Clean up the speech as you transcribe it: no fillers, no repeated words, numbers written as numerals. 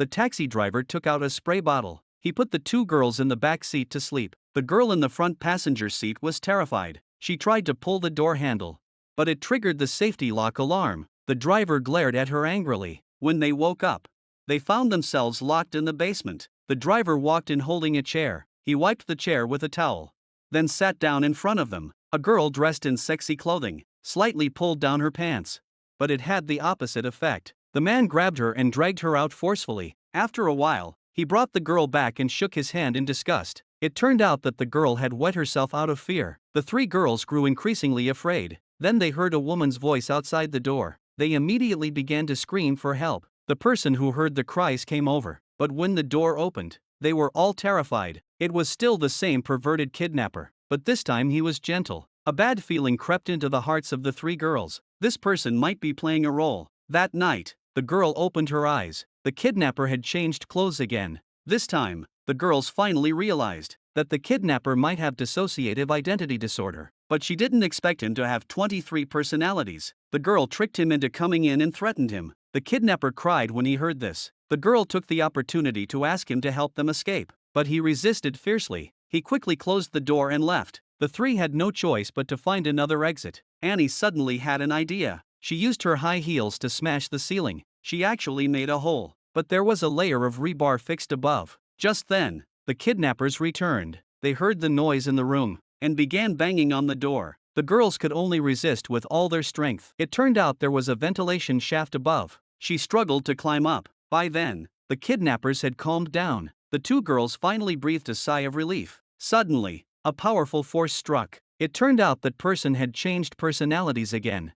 the taxi driver took out a spray bottle. He put the two girls in the back seat to sleep. The girl in the front passenger seat was terrified. She tried to pull the door handle, but it triggered the safety lock alarm. The driver glared at her angrily. When they woke up, they found themselves locked in the basement. The driver walked in holding a chair. He wiped the chair with a towel, then sat down in front of them. A girl dressed in sexy clothing slightly pulled down her pants, but it had the opposite effect. The man grabbed her and dragged her out forcefully. After a while, he brought the girl back and shook his hand in disgust. It turned out that the girl had wet herself out of fear. The three girls grew increasingly afraid. Then they heard a woman's voice outside the door. They immediately began to scream for help. The person who heard the cries came over, but when the door opened, they were all terrified. It was still the same perverted kidnapper, but this time he was gentle. A bad feeling crept into the hearts of the three girls. This person might be playing a role. That night, the girl opened her eyes. The kidnapper had changed clothes again. This time, the girls finally realized that the kidnapper might have dissociative identity disorder, but she didn't expect him to have 23 personalities. The girl tricked him into coming in and threatened him. The kidnapper cried when he heard this. The girl took the opportunity to ask him to help them escape, but he resisted fiercely. He quickly closed the door and left. The three had no choice but to find another exit. Annie suddenly had an idea. She used her high heels to smash the ceiling. She actually made a hole, but there was a layer of rebar fixed above. Just then, the kidnappers returned. They heard the noise in the room and began banging on the door. The girls could only resist with all their strength. It turned out there was a ventilation shaft above. She struggled to climb up. By then, the kidnappers had calmed down. The two girls finally breathed a sigh of relief. Suddenly, a powerful force struck. It turned out that person had changed personalities again.